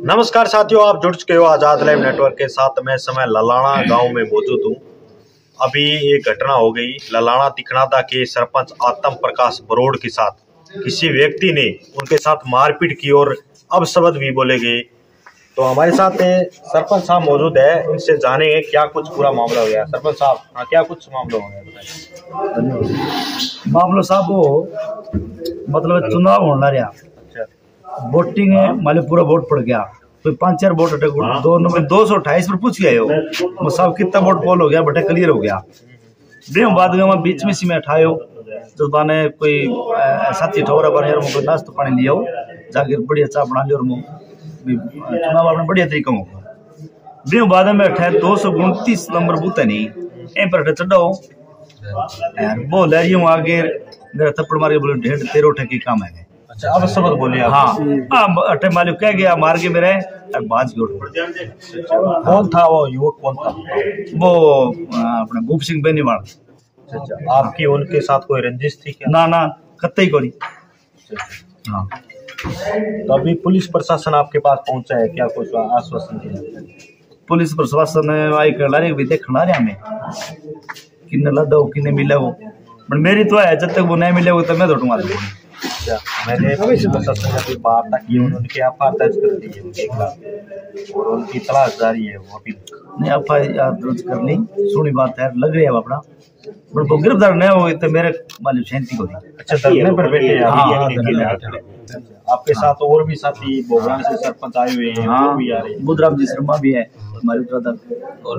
नमस्कार साथियों, आप जुड़ चुके हो आजाद लाइव नेटवर्क के साथ। मैं समय ललाना गांव में मौजूद हूं। अभी एक घटना हो गई। ललाना तिखनादा के सरपंच आत्म प्रकाश बरोड़ के साथ किसी व्यक्ति ने उनके साथ मारपीट की और अपशब्द भी बोले गए। तो हमारे साथ सरपंच साहब मौजूद है, इनसे जानेंगे क्या कुछ पूरा मामला हो गया। सरपंच साहब, हाँ, क्या कुछ मामला हो गया? मामला साहब वो मतलब चुनाव होना रहा, वोटिंग है माले पूरा वोट पड़ गया। तो 5-4 वोट अटक दो नंबर 228 पर पूछ गए हो साहब कितना वोट पोल हो गया, बटे क्लियर हो गया। दिन बाद में बीच में सी में उठायो जब बाने कोई साथी ठोरा पर यार मुझे नाश्ता पानी लियो जाके बढ़िया चाय बना लियो और चुनाव आपने बढ़िया तरीका हो। दिन बाद में उठाए 229 नंबर बूथ है नहीं ए पर चढ़ाओ बोल है यूं आगे मेरा थप्पड़ मार के बोले 1.5 ठेके काम है। अच्छा, अब शब्द बोले आप? हाँ अटे मालिक कह गया मार के मेरे और बाज गया। कौन था वो युवक, कौन था वो? अपने भूप सिंह बेनीवाल। अच्छा, आपकी उनके साथ कोई रंजिश थी क्या? ना कत्ते ही कोई। हाँ, तो अभी पुलिस प्रशासन आपके पास पहुंचा है, क्या कुछ आश्वासन दिया? पुलिस प्रशासन आई कर भी देखना रहे हमें किन्ने लदा हो किन्ने मिले हो, पर मेरी तो है जब तक वो नहीं मिले हो तो मैं तो मार दूंगा। अच्छा, मैंने पुलिस प्रशासन से बात की, उन्होंने एफआईआर दर्ज कर दी है उनके खिलाफ और उनकी तलाश जारी है। वो अभी नहीं एफआईआर दर्ज कर ली, सुनी बात है, लग रही है अपना, पर वो गिरफ्तार नहीं हो तो मेरे मालिक शांति को। अच्छा, धरने पर बैठे हैं। आपके साथ और भी साथी बोगरान से सरपंच आए हुए हैं? हाँ, भी आ रहे हैं। बुधराम जी शर्मा भी है हमारे ब्रदर और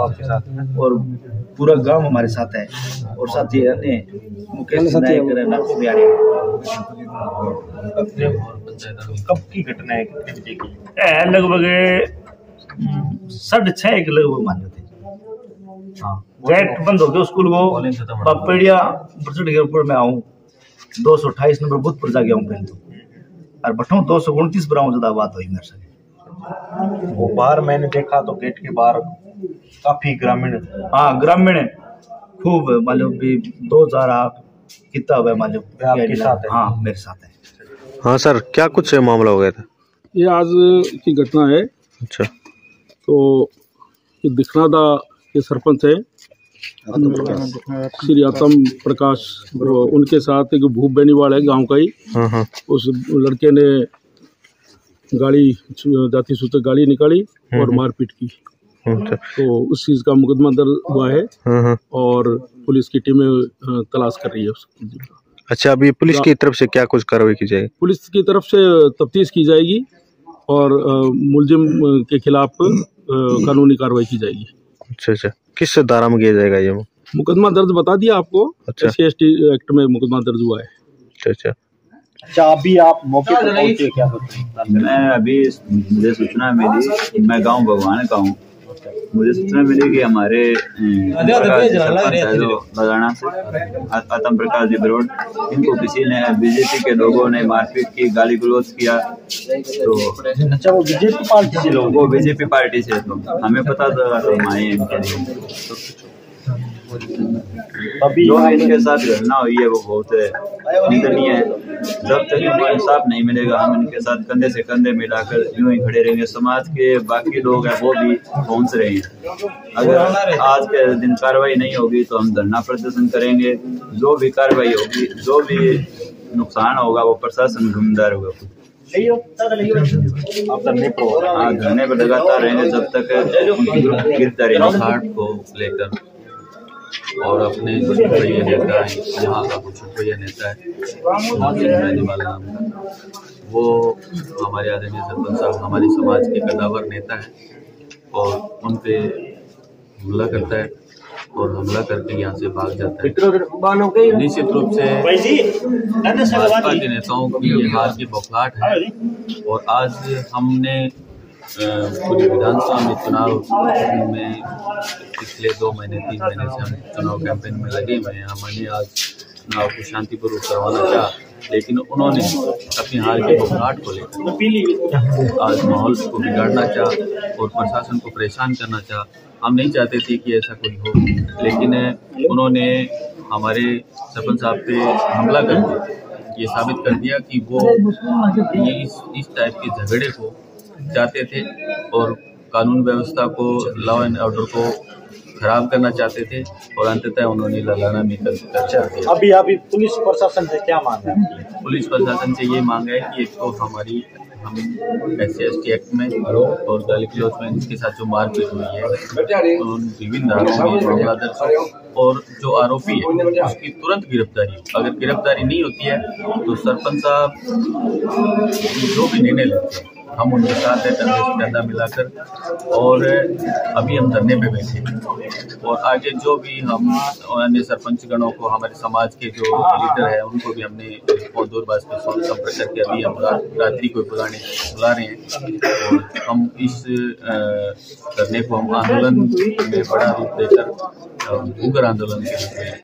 आपके साथ और पूरा गांव हमारे साथ है और साथी है मुकेश नायक भी आ रहे हैं। कब की घटना है, कितने बजे की? लगभग 6:30 के लगभग मान लेते। हाँ, गेट बंद हो गया स्कूल को पेड़िया चढ़ के ऊपर मैं आऊँ 228 नंबर बूथ पर जा गया हूँ पहले तो, और बठाऊ 229 पर आऊँ। ज्यादा बात हुई मेरे से। वो बाहर मैंने देखा तो गेट के बाहर काफी ग्रामीण, हाँ ग्रामीण खूब मालूम भी 2000 कितना हुआ मालूम आपके साथ है? हाँ मेरे साथ है। हाँ सर, क्या कुछ मामला हो गया था? ये आज की घटना है। अच्छा, तो ये दिखनादा के सरपंच है श्री आत्म प्रकाश, उनके साथ एक भूप बेनीवाल है गांव का ही। हाँ। उस लड़के ने गाड़ी जाति सूचक गाड़ी निकाली और मारपीट की। अच्छा। तो उस चीज का मुकदमा दर्ज हुआ है हाँ। और पुलिस की टीमें तलाश कर रही है उसकी। अच्छा, अभी पुलिस की तरफ से क्या कुछ कार्रवाई की जाएगी? पुलिस की तरफ से तफ्तीश की जाएगी और मुलजिम के खिलाफ कानूनी कार्रवाई की जाएगी। अच्छा, किस धारा में किया जाएगा ये मुकदमा दर्ज बता दिया आपको। अच्छा, SC/ST एक्ट में मुकदमा दर्ज हुआ है। अच्छा, अभी आप मौके पर पहुंचे क्या? मैं अभी मुझे सूचना मिली, मैं गांव भगवान का हूँ, मुझे सूचना मिली कि हमारे ललाना से आत्म प्रकाश जी बरोड़, इनको किसी ने बीजेपी के लोगों ने मारपीट की, गाली गलौज किया। तो अच्छा, वो बीजेपी पार्टी से लोग? वो बीजेपी पार्टी से, तो हमें पता था तो हम आए इनके लिए। अभी जो इनके साथ घटना हुई है वो बहुत निंदनीय है। जब तक इनको इंसाफ नहीं मिलेगा हम इनके साथ कंधे से कंधे मिलाकर यूं ही खड़े रहेंगे। समाज के बाकी लोग हैं वो भी पहुंच रहे हैं। अगर आज के दिन कार्रवाई नहीं होगी तो हम धरना प्रदर्शन करेंगे। जो भी कार्रवाई होगी, जो भी नुकसान होगा वो प्रशासन जिम्मेदार होगा। आप धरने पर लगातार रहेंगे जब तक उनकी गिरफ्तारी को लेकर। और अपने छुट्टिया नेता है, यहाँ का कुछ छुट्टिया नेता है वाला नाम का, वो हमारे आदरणीय सरपंच साहब हमारे समाज के कदावर नेता है और उन पे हमला करता है और हमला करके यहाँ से भाग जाता है। निश्चित रूप से भाजपा के नेताओं की ये हार की बौखलाहट है। और आज हमने पूरी विधानसभा में चुनाव में पिछले 2 महीने 3 महीने से हम चुनाव कैंपेन में लगे हुए हैं। हमने आज चुनाव को शांतिपूर्वक करवाना चाहा, लेकिन उन्होंने अपनी हार की बौखलाहट को लेकर आज माहौल को बिगाड़ना चाहा और प्रशासन को परेशान करना चाहा। हम नहीं चाहते थे कि ऐसा कोई हो, लेकिन उन्होंने हमारे सरपंच साहब पे हमला करके ये साबित कर दिया कि वो ये इस टाइप के झगड़े को चाहते थे और कानून व्यवस्था को, लॉ एंड ऑर्डर को खराब करना चाहते थे और अंततः उन्होंने ललाना में कर दिया। अभी पुलिस प्रशासन से क्या मांग है? पुलिस प्रशासन से ये मांग है कि एक तो हम SC/ST एक्ट में और गाली गलौज में इसके साथ जो मारपीट हुई है तो विभिन्न धाराओं में मामला दर्ज हो और जो आरोपी है उसकी तुरंत गिरफ्तारी हो। अगर गिरफ्तारी नहीं होती है तो सरपंच साहब जो भी निर्णय लेते हैं हम उनके साथ है, कंधे से कंधा मिलाकर। और अभी हम धरने पे बैठे हैं और आगे जो भी हम अन्य सरपंच गणों को, हमारे समाज के जो लीडर है उनको भी हमने दूरभाष पे संपर्क करके अभी हम रात्रि को बुला रहे हैं और हम इस धरने को हम आंदोलन में बड़ा रूप देकर उग्र आंदोलन के रूप में